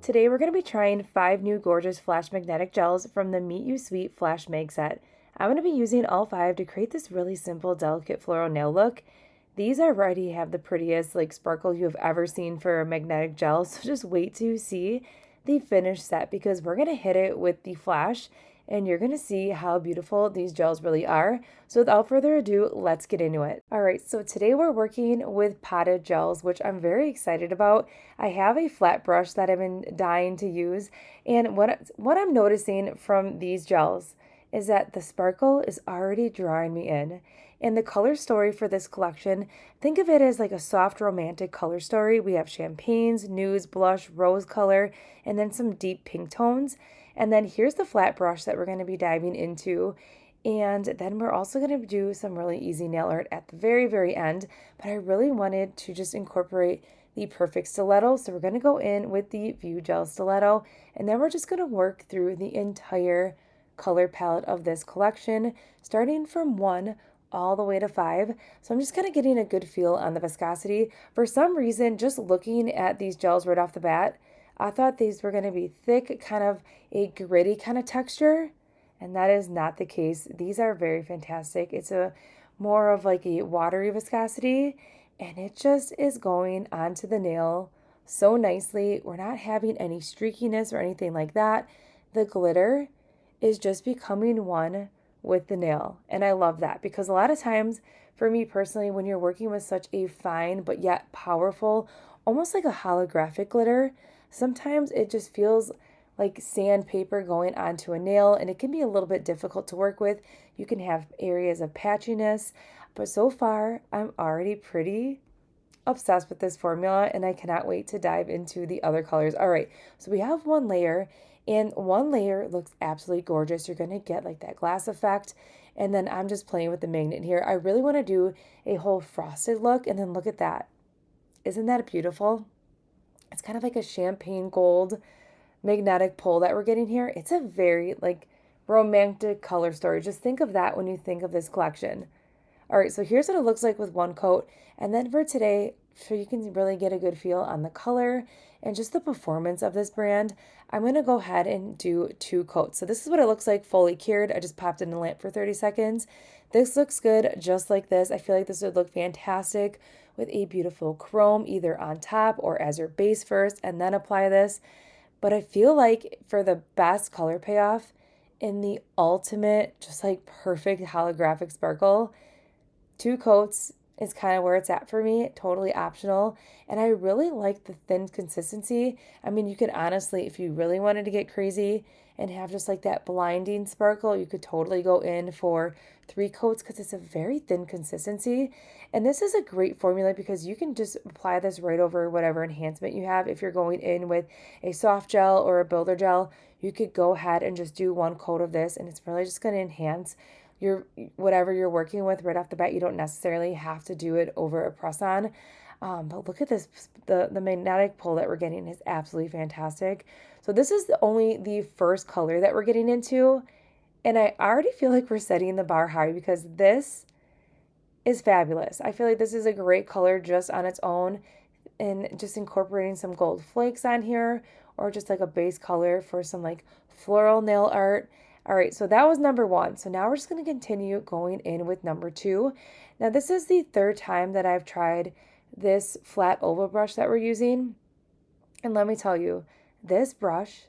Today we're going to be trying 5 new gorgeous flash magnetic gels from the Meet You Sweet Flash Mag set. I'm going to be using all 5 to create this really simple delicate floral nail look. These already have the prettiest sparkle you have ever seen for a magnetic gel, so just wait to see the finished set because we're going to hit it with the flash and you're going to see how beautiful these gels really are. So without further ado, let's get into it. All right, so today we're working with potted gels, which I'm very excited about. I have a flat brush that I've been dying to use, and what I'm noticing from these gels is that the sparkle is already drawing me in. And the color story for this collection, think of it as like a soft romantic color story. We have champagnes, nudes, blush, rose color, and then some deep pink tones. And then here's the flat brush that we're going to be diving into. And then we're also going to do some really easy nail art at the very, very end. But I really wanted to just incorporate the perfect stiletto. So we're going to go in with the Viewgel stiletto. And then we're just going to work through the entire color palette of this collection, starting from 1 all the way to 5. So I'm just kind of getting a good feel on the viscosity. For some reason, just looking at these gels right off the bat, I thought these were going to be thick, kind of a gritty kind of texture, and that is not the case. These are very fantastic. It's a more of like a watery viscosity, and it just is going onto the nail so nicely. We're not having any streakiness or anything like that. The glitter is just becoming one with the nail, and I love that because a lot of times, for me personally, when you're working with such a fine but yet powerful, almost like a holographic glitter, sometimes it just feels like sandpaper going onto a nail, and it can be a little bit difficult to work with. You can have areas of patchiness, but so far I'm already pretty obsessed with this formula, and I cannot wait to dive into the other colors. All right, so we have one layer, and one layer looks absolutely gorgeous. You're going to get like that glass effect, and then I'm just playing with the magnet here. I really want to do a whole frosted look, and then look at that. Isn't that beautiful? It's kind of like a champagne gold magnetic pole that we're getting here. It's a very romantic color story. Just think of that when you think of this collection. All right, so here's what it looks like with one coat. And then for today, so you can really get a good feel on the color and just the performance of this brand, I'm going to go ahead and do 2 coats. So this is what it looks like fully cured. I just popped it in the lamp for 30 seconds. This looks good just like this. I feel like this would look fantastic with a beautiful chrome either on top or as your base first and then apply this. But I feel like for the best color payoff in the ultimate, just like perfect holographic sparkle, 2 coats is kind of where it's at for me, totally optional. And I really like the thin consistency. I mean, you could honestly, if you really wanted to get crazy and have just like that blinding sparkle, you could totally go in for 3 coats because it's a very thin consistency. And this is a great formula because you can just apply this right over whatever enhancement you have. If you're going in with a soft gel or a builder gel, you could go ahead and just do 1 coat of this, and it's really just going to enhance your whatever you're working with right off the bat. You don't necessarily have to do it over a press-on. But look at this, the magnetic pull that we're getting is absolutely fantastic. So this is only the first color that we're getting into, and I already feel like we're setting the bar high because this is fabulous. I feel like this is a great color just on its own, and just incorporating some gold flakes on here or just like a base color for some like floral nail art. All right, so that was number 1. So now we're just going to continue going in with number 2. Now this is the 3rd time that I've tried this flat oval brush that we're using. And let me tell you, this brush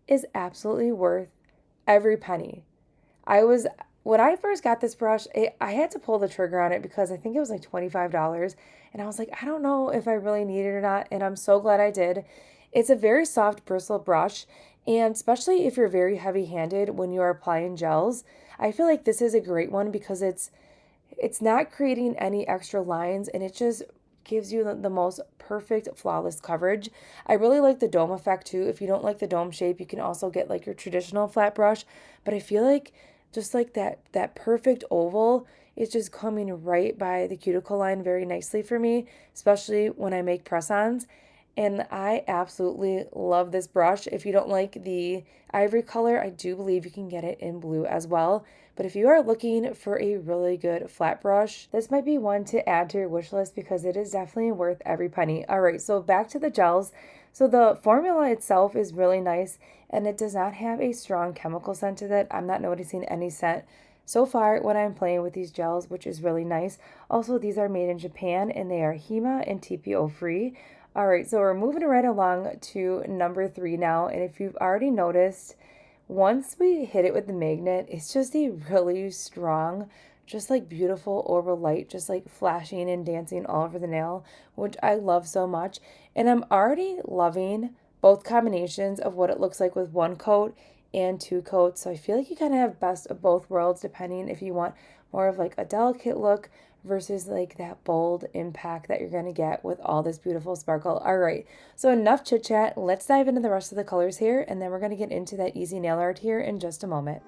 is absolutely worth every penny. When I first got this brush, I had to pull the trigger on it because I think it was like $25. And I was like, I don't know if I really need it or not. And I'm so glad I did. It's a very soft bristle brush. And especially if you're very heavy-handed when you are applying gels, I feel like this is a great one because it's not creating any extra lines, and it just gives you the most perfect flawless coverage. I really like the dome effect too. If you don't like the dome shape, you can also get like your traditional flat brush, but I feel like just like that perfect oval is just coming right by the cuticle line very nicely for me, especially when I make press-ons. And I absolutely love this brush. If you don't like the ivory color, I do believe you can get it in blue as well. But if you are looking for a really good flat brush, this might be one to add to your wish list because it is definitely worth every penny. All right, so back to the gels. So the formula itself is really nice, and it does not have a strong chemical scent to it. I'm not noticing any scent so far when I'm playing with these gels, which is really nice. Also, these are made in Japan and they are HEMA and TPO free. All right, so we're moving right along to number 3 now. And if you've already noticed, once we hit it with the magnet, it's just a really strong, just like beautiful oral light, just like flashing and dancing all over the nail, which I love so much. And I'm already loving both combinations of what it looks like with 1 coat and 2 coats. So I feel like you kind of have best of both worlds, depending if you want more of like a delicate look versus like that bold impact that you're going to get with all this beautiful sparkle. All right, so enough chit chat. Let's dive into the rest of the colors here, and then we're going to get into that easy nail art here in just a moment.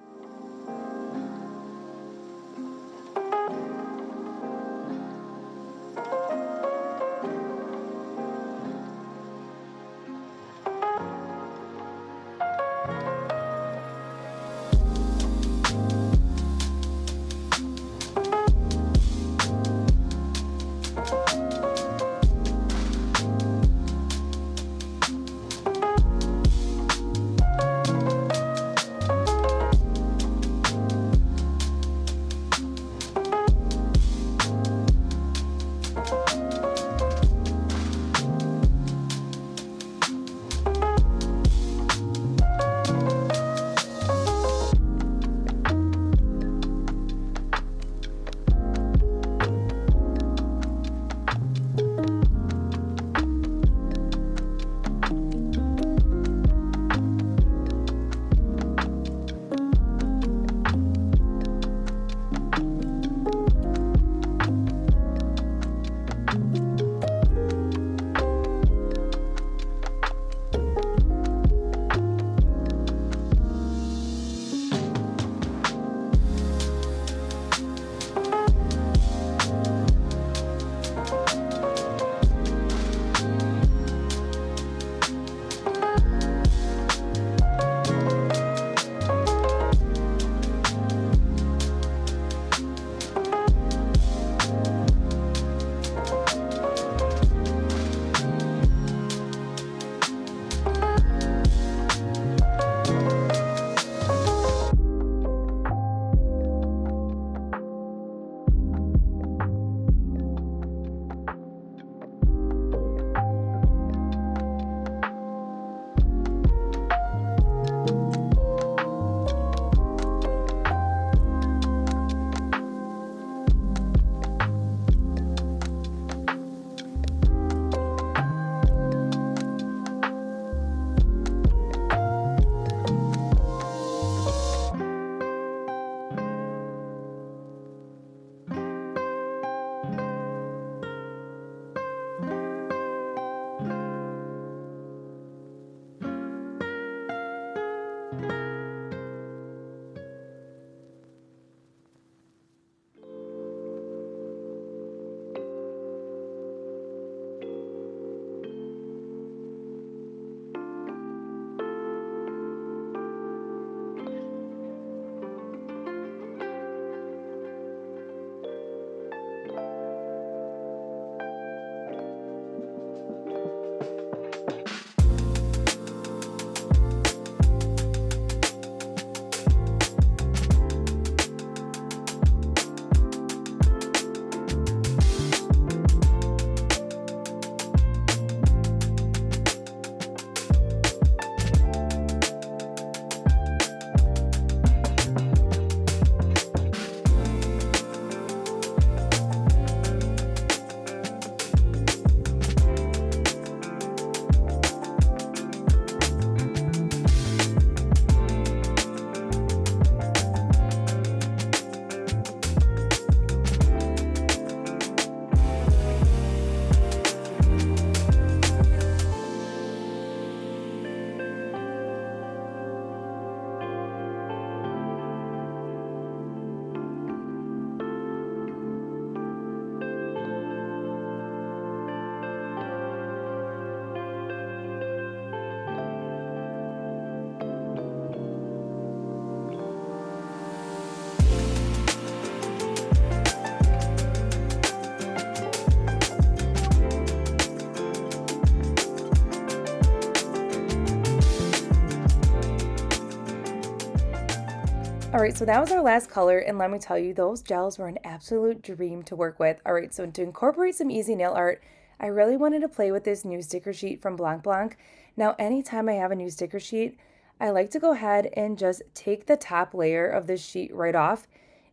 right, so that was our last color, and let me tell you, those gels were an absolute dream to work with. All right, so to incorporate some easy nail art, I really wanted to play with this new sticker sheet from Blanc. Now, anytime I have a new sticker sheet, I like to go ahead and just take the top layer of this sheet right off.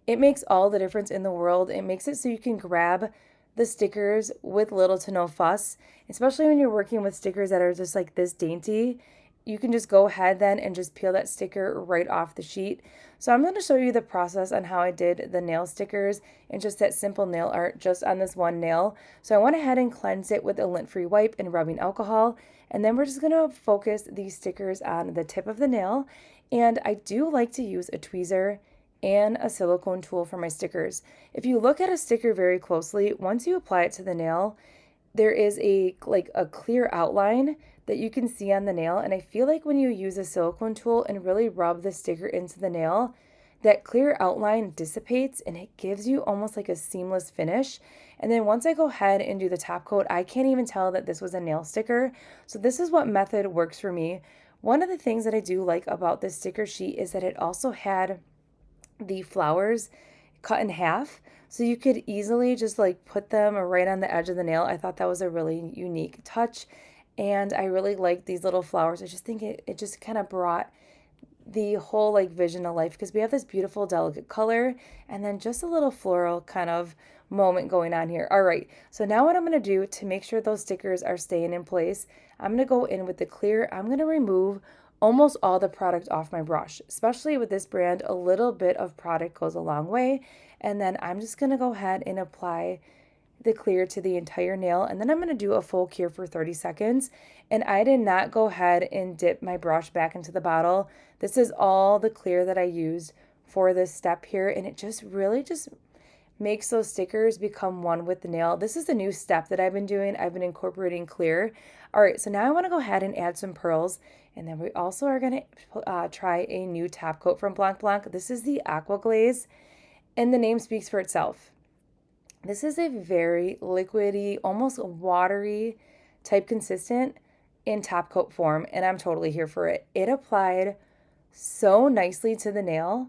It makes all the difference in the world. It makes it so you can grab the stickers with little to no fuss, especially when you're working with stickers that are just like this dainty. You can just go ahead then and just peel that sticker right off the sheet. So I'm going to show you the process on how I did the nail stickers and just that simple nail art just on this one nail. So I went ahead and cleansed it with a lint-free wipe and rubbing alcohol, and then we're just going to focus these stickers on the tip of the nail. And I do like to use a tweezer and a silicone tool for my stickers. If you look at a sticker very closely, once you apply it to the nail, there is a clear outline that you can see on the nail, and I feel like when you use a silicone tool and really rub the sticker into the nail, that clear outline dissipates and it gives you almost like a seamless finish. And then once I go ahead and do the top coat, I can't even tell that this was a nail sticker. So this is what method works for me. One of the things that I do like about this sticker sheet is that it also had the flowers cut in half, so you could easily just like put them right on the edge of the nail. I thought that was a really unique touch, and I really like these little flowers. I just think it just kind of brought the whole like vision of life, because we have this beautiful delicate color and then just a little floral kind of moment going on here. All right, so now what I'm going to do to make sure those stickers are staying in place, I'm going to go in with the clear. I'm going to remove almost all the product off my brush. Especially with this brand, a little bit of product goes a long way. And then I'm just going to go ahead and apply the clear to the entire nail, and then I'm going to do a full cure for 30 seconds. And I did not go ahead and dip my brush back into the bottle. This is all the clear that I used for this step here, and it just really just makes those stickers become one with the nail. This is a new step that I've been doing. I've been incorporating clear. All right, so now I want to go ahead and add some pearls, and then we also are going to try a new top coat from Blanc. This is the Aqua Glaze, and the name speaks for itself. This is a very liquidy, almost watery type consistent in top coat form, and I'm totally here for it. It applied so nicely to the nail,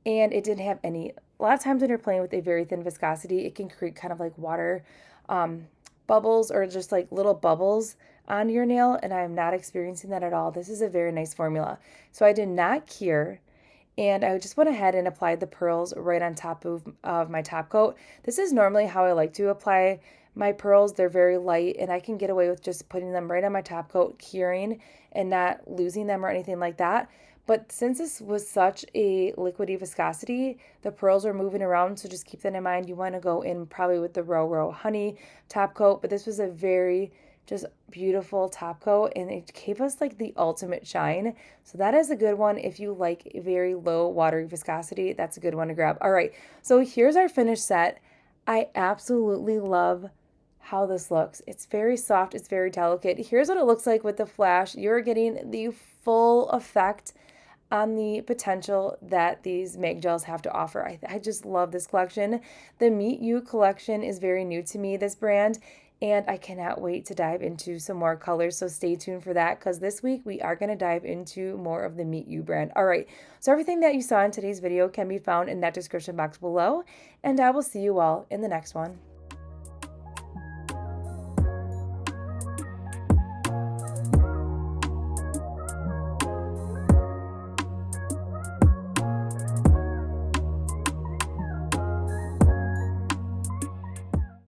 and it didn't have any, a lot of times when you're playing with a very thin viscosity, it can create kind of like water bubbles or just like little bubbles on your nail, and I'm not experiencing that at all. This is a very nice formula. So I did not cure, and I just went ahead and applied the pearls right on top of my top coat. This is normally how I like to apply my pearls. They're very light, and I can get away with just putting them right on my top coat, curing, and not losing them or anything like that. But since this was such a liquidy viscosity, the pearls are moving around, so just keep that in mind. You want to go in probably with the RORO Honey top coat, but this was a very just beautiful top coat, and it gave us like the ultimate shine. So that is a good one. If you like a very low watery viscosity, that's a good one to grab. All right, so here's our finished set. I absolutely love how this looks. It's very soft, it's very delicate. Here's what it looks like with the flash. You're getting the full effect on the potential that these make gels have to offer. I just love this collection. The Meet You collection is very new to me, this brand, and I cannot wait to dive into some more colors, so stay tuned for that, because this week we are going to dive into more of the Meet You brand. All right, so everything that you saw in today's video can be found in that description box below, and I will see you all in the next one.